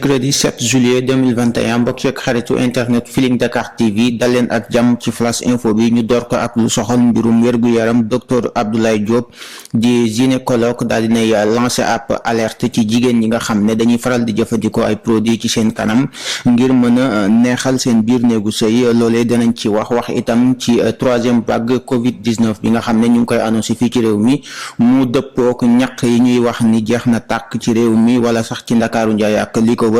mercredi 7 juillet 2021 mbokk yeeg xaritu internet Feeling Dakar TV dal leen ak jàmm ci flash info bi ñu door ko ak lu soxal mbirum wér-gu-yaram docteur Abdoulaye Diop di gynécologue daal dinay lancé ab alerte ci jigéen ñi nga xam ne dañuy faral di jëfandikoo ay produits ci seen kanam ngir mën a neexal seen biir néegu sëy loolee dinañ ci wax itam ci troisième vague Covid-19 bi nga xam ne ñu ngi koy annoncé fii ci réew mi mu dëppook ñaq yi ñuy wax ni jeex na tàkk ci réew mi wala sax ci Ndakaaru Njaay ak li ko wër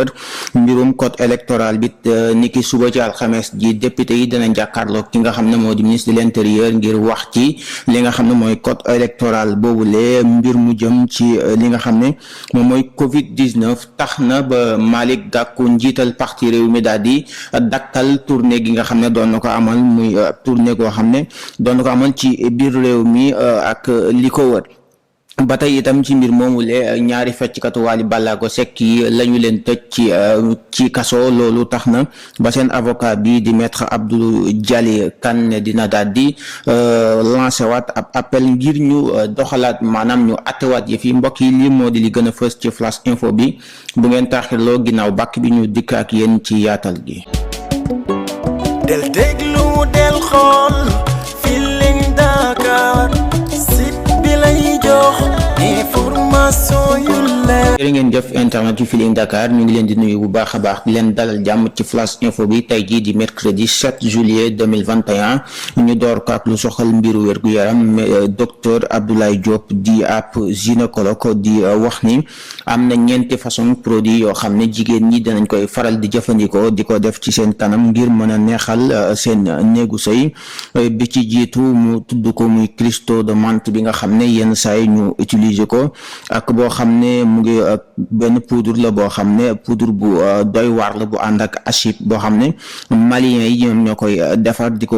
mbirum code électoral bi niki suba ci alxames ji député yi dinañ jàkkaarloo ki nga xam ne moo di ministre de l'intérieur ngir wax ci li nga xam ne mooy code électoral boobule mbir mu jëm ci li nga xam ne moom mooy Covid-19 tax na ba Malick Gakou njiital parti réew mi daal di dakkal tournée gi nga xam ne doon na ko amal muy tournée goo xam ne doon na ko amal ci biir réew mi ak li ko wër. ba tey itam ci mbir moomule ñaari fecckatu Wally Ballago Seck yi lañu leen tëj ci kaso loolu tax na ba seen avocat bi di maître Abdou Dialy Kane dina daal di lancé waat ab appel ngir ñu doxalaat maanaam ñu attewaat yëf yi mbokk yi lii moo di li gën a fës ci flash info bi bu ngeen taaxirloo ginnaaw bàkk bi ñu dikk ak yéen ci yaatal gi. del déglu del xool Feeling Dakar jërë ngeen jëf internet yu Feeling Dakar ñu ngi leen di nuyu bu baax a baax di leen dalal jàmm ci flash info bi tey jii di mercredi 7 juillet 2021 ñu door ko ak lu soxal mbiru wér-gu-yaram docteur Abdoulaye Diop di ab gynécologue di wax ni am na ñeenti façon produit yoo xam ne jigéen ñi dinañ koy faral di jëfandikoo di ko def ci seen kanam ngir mën a neexal seen néegu sëy bi ci jiitu mu tudd ko muy cristaux de menthe bi nga xam ne yenn saa yi ñu utiliser ko ak boo xam ne mu ngi benn poudre la boo xam ne poudre bu doy waar la bu ànd ak acide boo xam ne malien yi ñoom ñoo koy defar di ko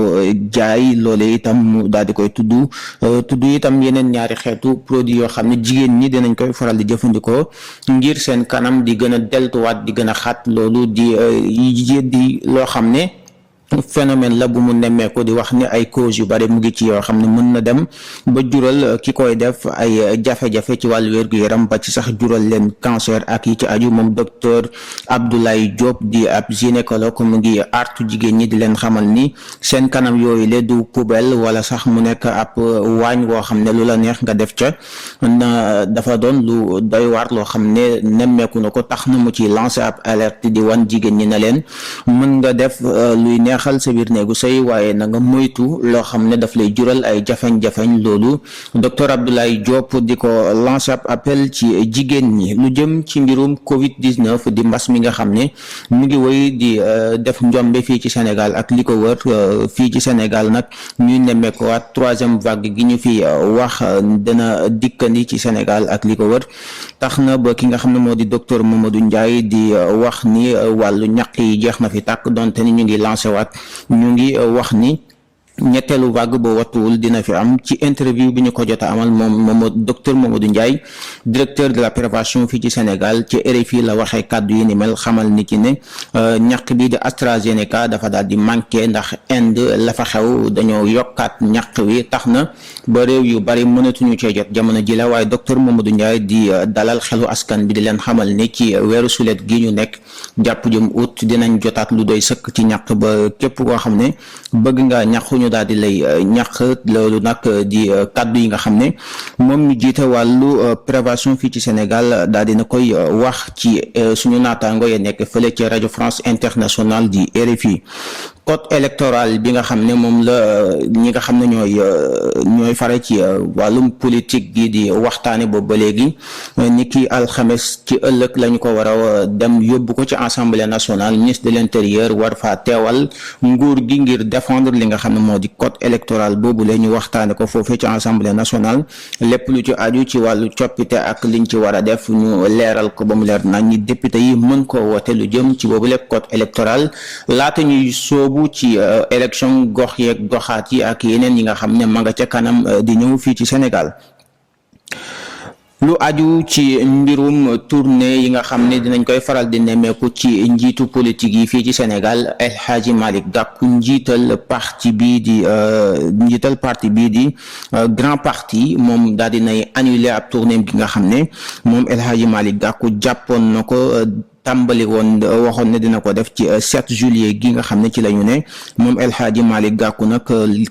jaay loole itam mu daal di koy tudd itam yeneen ñaari xeetu produit yoo xam ne jigéen ñi dinañ koy faral di jëfandikoo ngir seen kanam di gën a deltuwaat di gën a xat loolu di loo xam ne phénomène la bu mu nemmeeku di wax ni ay cause yu bari mu ngi ci yoo xam ne mën na dem ba jural ki koy def ay jafe-jafe ci wàllu wér-gu-yaram ba ci sax jural leen cancer ak yi ci aju moom docteur Abdoulaye Diop di ab gynécologue mu ngi artu jigéen ñi di leen xamal ni seen kanam yooyu le du poubelle wala sax mu nekk ab waañ woo xam ne lu la neex nga def ca na dafa doon lu doy waar loo xam ne nemmeeku na ko tax na mu ci lancé ab alerte di wan jigéen ñi na leen mën nga def luy neex xal sa biir néegu sëy waaye na nga moytu loo xam ne daf lay jural ay jafeñ-jafeñ loolu docteur Abdoulaye Diop di ko lancé ab appel ci jigéen ñi lu jëm ci mbirum Covid-19 di mbas mi nga xam ne mu ngi woy di def njombe fii ci Sénégal ak li ko wër fii ci Sénégal nag ñuy nemmeeku waat troisième vague gi ñu fi wax dana dikkandi ci Sénégal ak li ko wër tax na ba ki nga xam ne moo di docteur Mamadou Ndiaye di wax ni wàllu ñaq yi jeex na fi tàkk donte ni ñu ngi lancé waat ñu ngi wax ni ñetteelu vague boo wattuwul dina fi am ci interview bi ñu ko jot a amal moom docteur Mamadou Ndiaye directeur de la prévention fii ci Sénégal ci RFI la waxee kàddu yi ni mel xamal nit ci ne ñaq bi di AstraZeneca dafa daal di manqué ndax Inde la fa xew dañoo yokkaat ñaq wi tax na ba réew yu bari mënatuñu cee jot jamono ji la waaye docteur Mamadou Ndiaye di dalal xelu askan bi di leen xamal ni ci weeru sulet gi ñu nekk jàpp jëm août dinañ jotaat lu doy sëkk ci ñaq ba képp koo xam ne bëgg nga ñaquñu daal di lay ñaq loolu nag di kàddu yi nga xam ne moom ñu jiite wàllu prévention fii ci Sénégal daal dina koy wax ci suñu naataango ya nekk fële ci rajo France Internationale di RFI. code électoral bi nga xam ne moom la ñi nga xam ne ñooy fare ci wàllum politique gi di waxtaane boobu ba léegi ni ki alxames ci ëllëg lañu ko war a dem yóbbu ko ci assemblée nationale ministre de l'intérieur war faa teewal nguur gi ngir défendre li nga xam ne moo di code électoral boobu la ñu waxtaane ko foofee ci assemblée nationale lépp lu ci aju ci wàllu coppite ak liñ ci war a def ñu leeral ko ba mu leer nañ ñi député yi mën koo wote lu jëm ci boobu lépp code électoral laata ñuy soobu ci élection gox yeeg goxaat yi ak yeneen yi nga xam ne ma nga ca kanam di ñëw fii ci Sénégal. lu aju ci mbirum tournée yi nga xam ne dinañ koy faral di nemmeeku ci njiitu politique yi fii ci Sénégal El Hadji Malick Gakou njiital parti bii di grand parti moom daal dinay annulé ab tournée gi nga xam ne moom El Hadji Malick Gakou jàppoon na ko tàmbali woon waxoon ne dina ko def ci 7 juillet gi nga xam ne ci la ñu ne moom El Hadji Malick Gakou nag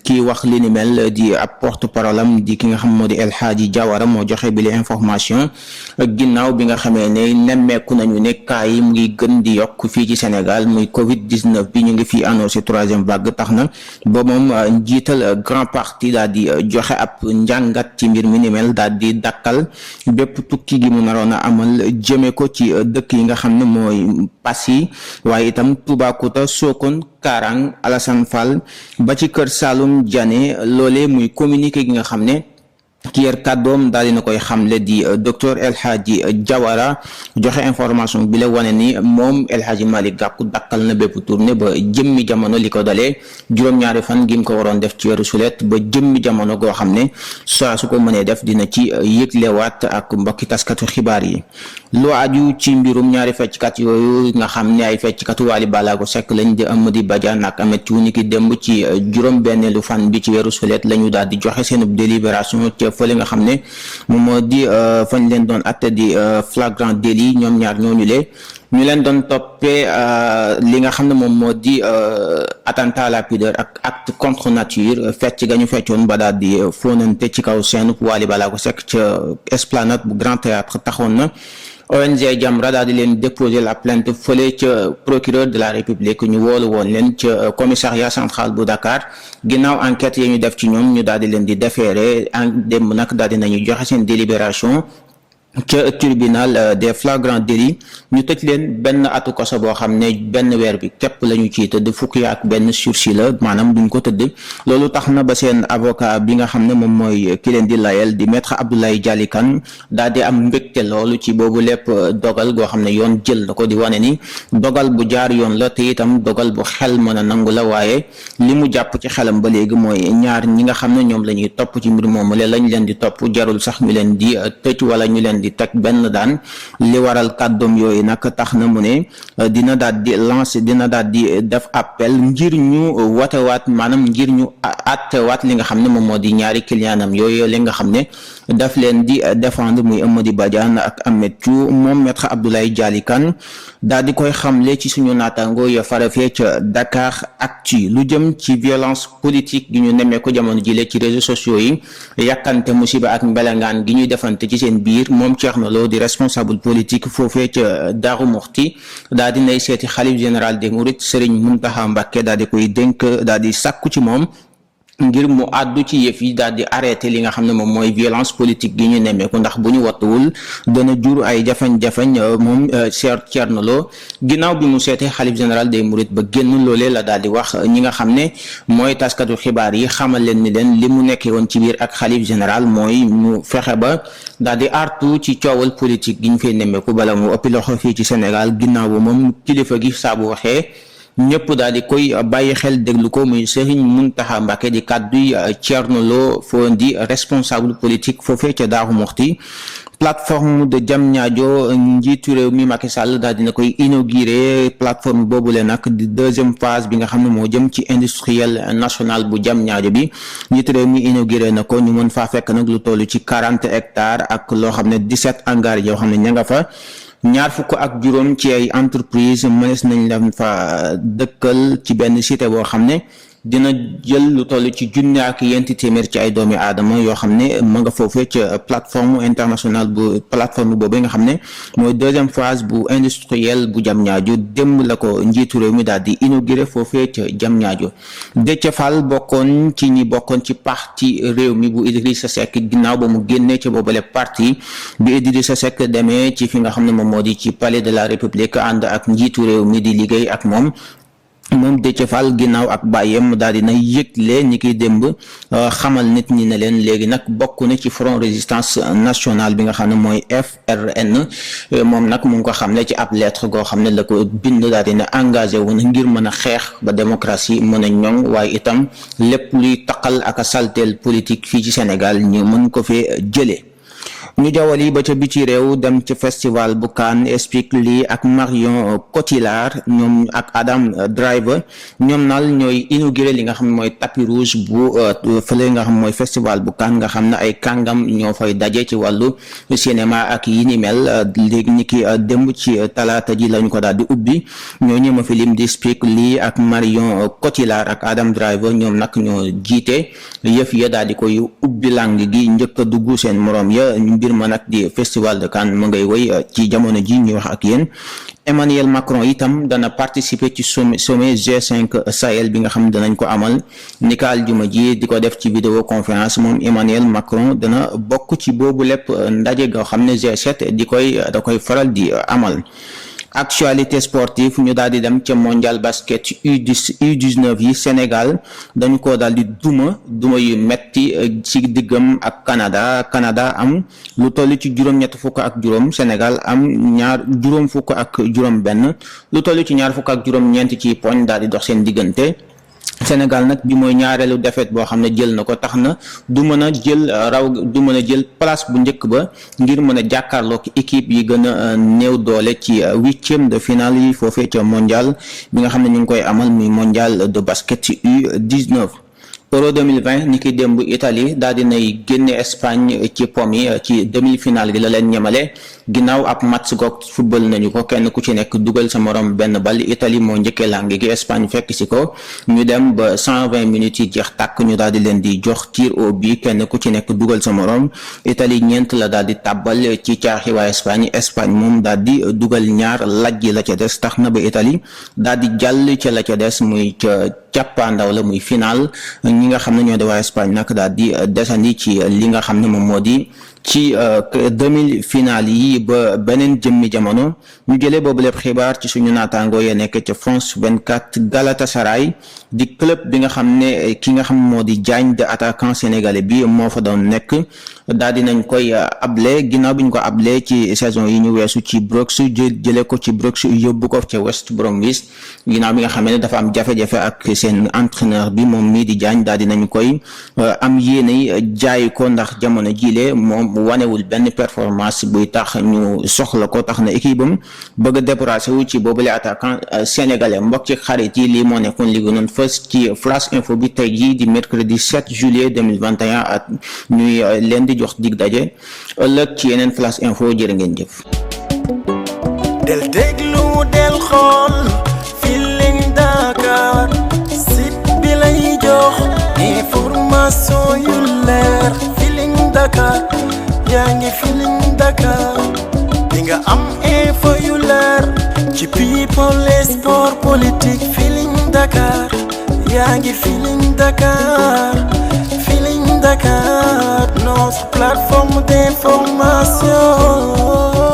kii wax li ni mel di ab porte-parole am di ki nga xam moo di El Hadji Diawara moo joxe bi li information ginnaaw bi nga xamee ne nemmeeku nañu ne cas yi mu ngi gën di yokk fii ci Sénégal muy Covid-19 bi ñu ngi fii annoncé 3e vague tax na ba moom njiital grand parti daal di joxe ab njàngat ci mbir mi ni mel daal di dakkal bépp tukki gi mu naroon a amal jëme ko ci dëkk yi nga xam ne mooy Passy waaye itam Toubacouta Sokone Karang Alassane Fall ba ci Kër Saalum Diané loolee muy communiqué gi nga xam ne ki yor kàddoom daal dina koy xamle di docteur El Hadji Diawara joxe information bi la wane ni moom El Hadji Malick Gakou dakkal na bépp tournée ba jëmmi jamono li ko dalee juróom-ñaari fan gi mu ko waroon def ci weeru sulet ba jëmmi jamono goo xam ne saa su ko mënee def dina ci yëglewaat ak mbokki taskatu xibaar yi. lu aju ci mbirum ñaari fecckat yooyu nga xam ne ay fecckatu Wally Ballago Seck lañ di Amady Badiane ak Ameth Thiou ni ki démb ci juróom-benneelu fan bi ci weeru sulet la ñu daal di joxe seen délibération fële nga xam ne moom moo di fañ leen doon atte di flagrant délit ñoom ñaar ñooñu ñu leen doon toppee li nga xam ne moom moo di attentat à la pudeur ak acte contre nature fecc ga ñu feccoon ba daal di fóonante ci kaw seen Wally Ballago Seck ca esplanade bu Grand Théâtre taxoon na ONG Jamra daal di leen déposer la plainte fële ca procureur de la République ñu woolu woon leen ca commissariat central bu Dakar ginnaaw enquête yi ñu def ci ñoom ñu daal di leen di déférer démb nag daal di nañu joxe seen délibération ca tribunal des flagrants délits ñu tëj leen benn atu kaso boo xam ne benn weer bi képp la ñu ciy tëdd fukki ak benn sursis la maanaam duñ ko tëdd loolu tax na ba seen avocat bi nga xam ne moom mooy ki leen di layel di maître Abdoulaye Dialy Kane daal di am mbégte loolu ci boobu lépp dogal goo xam ne yoon jël na ko di wane ni dogal bu jaar yoon la te itam dogal bu xel mën a nangu la waaye li mu jàpp ci xelam ba léegi mooy ñaar ñi nga xam ne ñoom la ñuy topp ci mbir moomu lañ leen di topp jarul sax ñu leen di tëj wala ñu leen di teg benn daan li waral kàddoom yooyu nag tax na mu ne dina daal di lancer dina daal di def appel ngir ñu watewaat maanaam ngir ñu attewaat li nga xam ne moom moo di ñaari clientam yooyu li nga xam ne daf leen di défendre muy Amady Badiane ak Ameth Thiou moom maître Abdoulaye Dialy Kane daal di koy xamle ci suñu naataango ya farafee ca Dakaractu lu jëm ci violence politique gi ñu nemmee ko jamono jile ci réseaux sociaux yi yàkkante musiba ak mbelangaan gi ñuy defante ci seen biir moom Thierno Lo di responsable politique foofee ca Darou Mouhty daal di nay seeti xalif général des Mourides Serigne Mountakha Mbacké daal di koy dénk daal di sàkku ci moom ngir mu àddu ci yëf yi daal di arrêté li nga xam ne moom mooy violence politique gi ñu nemmeeku ndax bu ñu wattuwul dana jur ay jafañ-jafañ moom Cheikh Thierno Lo ginnaaw bi mu seetee xalif général des Mourides ba génn loolee la daal di wax ñi nga xam ne mooy taskatu xibaar yi xamal leen ni leen li mu nekkee woon ci biir ak xalif général mooy mu fexe ba daal di artu ci coowal politique gi ñu fay nemmeeku bala mu ëppi loxo fii ci Sénégal ginnaaw ba moom kilifa gi saa bu waxee ñëpp daal di koy bàyyi xel déglu ko muy Serigne Mountakha Mbacké di kàdduy Thierno Lo foo di responsable politique foofee ca Darou Mouhty plateforme de Diamniadio njiitu réew mi Macky Sall daal dina koy inauguré plateforme boobule nag di deuxième phase bi nga xam ne moo jëm ci industriel national bu Diamniadio bi njiitu réew mi inauguré na ko ñu mën faa fekk nag lu toll ci 40 hectares ak loo xam ne 17 hangars yoo xam ne ña nga fa ñaar fukk ak juróom ci ay entreprise mënees nañ leen fa dëkkal ci benn cité boo xam ne dina jël lu toll ci junni ak yenti téeméer ci ay doomi aadama yoo xam ne ma nga foofee ca plateforme internationale bu plateforme boobu nga xam ne mooy deuxième phase bu industriel bu Diamniadio démb la ko njiitu réew mi daal di inauguré foofee ca Diamniadio Déthié Fall bokkoon ci ñi bokkoon ci parti réew mi bu Idrissa Seck ginnaaw ba mu génnee ca boobale parti bi Idrissa Seck demee ci fi nga xam ne moom moo di ci palais de la République ànd ak njiitu réew mi di liggéey ak moom Déthié Fall ginnaaw ak bàyyem daal dina yëgle ñi kiy démb xamal nit ñi ne leen léegi nag bokk na ci front résistance nationale bi nga xam ne mooy FRN moom nag mu ngi ko xam ne ci ab lettre goo xam ne la ko bind daal dina engagé wu na ngir mën a xeex ba démocratie mën a ñoŋ waaye itam lépp luy taqal ak a salteel politique fii ci Sénégal ñu mën ko fee jëlee ñu jawali ba ca biti réew dem ci festival bu Cannes. Spike Lee ak Marion Cotillard ñoom ak Adam Driver ñoom naal ñooy inauguré li nga xam ne mooy tapis rouge bu fële nga xam mooy festival bu Cannes nga xam ne ay kàngam ñoo fay daje ci wàllu cinéma ak yi ni mel léegi ni ki démb ci talaata ji lañu ko daal di ubbi ñoo ñëma fi lim di Spike Lee ak Marion Cotillard ak Adam Driver ñoom nag ñoo jiite yëf ya daal di koy ubbi lang gi njëkk a dugg seen morom ya mbir ma nag di festival de Cannes mu ngay woy ci jamono ji ñuy wax ak yéen. Emmanuel Macron itam dana participer ci sommet G5 Sahel bi nga xam ne danañ ko amal ni ka aljuma ji di ko def ci vidéo conférence moom Emmanuel Macron dana bokk ci boobu lépp ndaje nga xam ne G7 da koy faral di amal. Actualité sportive ñu daal di dem ca mondial basket U19 yi Sénégal dañu ko daal di duma yu metti ci diggam ak Canada am lu toll ci juróom-ñett fukk ak juróom Sénégal am juróom fukk ak juróom benn lu toll ci ñaar fukk ak juróom-ñeent ci poñ daal di dox seen diggante. Sénégal nag bi mooy ñaareelu défaite boo xam ne jël na ko tax na du mën a jël place bu njëkk ba ngir mën a jàkkaarloog équipe yi gën a néew doole ci huitième de finale yi foofee ca mondial bi nga xam ne ñu ngi koy amal muy mondial de basket ci U19. Euro 2020 ni ki démb Italie daal dinay génne Espagne ci pom yi ci demi-finale gi la leen ñemale ginnaaw ab match goog football nañu ko kenn ku ci nekk dugal sa morom benn bal. Italie moo njëkkee langue gi Espagne fekk si ko ñu dem ba 120 minutes yi jeex tàkk ñu daal di leen di jox tir au but kenn ku ci nekk dugal sa morom. Italie ñeent la daal di tàbbal ci caaxi waa Espagne moom daal di dugal ñaar lajji la ca des tax na ba Italie daal di jàll ca la ca des muy ca càppaandaw la muy final. ñi nga xam ne ñoo di waa Espagne nag daal di desandi ci li nga xam ne moom moo di ci demi-finale yi ba beneen jëmmi jamono. ñu jëlee boobu lépp xibaar ci suñu naataangoo ya nekk ca France 24 Galatasaray di club bi nga xam ne ki nga xam moo di Diagne de attaquant sénégalais bi moo fa doon nekk daal di nañ koy able ginnaaw bi ñu ko able ci saison yi ñu weesu ci Brugge jëlee ko ci Brugge yóbbu ko ca West Bromwich ginnaaw bi nga xam ne dafa am jafe-jafe ak seen entraîneur bi moom mii di Diagne daal di nañ koy am yéene jaay ko ndax jamono jiile moom wanewul benn performance buy tax ñu soxla ko tax na équipe am bëgg a débarrasser wu ci boobule attaquant sénégalais. mbokk ci xarit yi lii moo nekkoon li gënoon fës ci flash info bi tey jii di mercredi 7 juillet 2021 ak ñuy leen di jox dig daje ëllëg ci yeneen flash info jërë ngeen jëf. del déglu del xool Feeling Dakar site bi lay jox information yu leer Feeling Dakar yaa ngi Feeling Dakar di nga am info yu leer ci people et sport politique Feeling Dakar yaa ngi Feeling Dakar notre plateforme d'information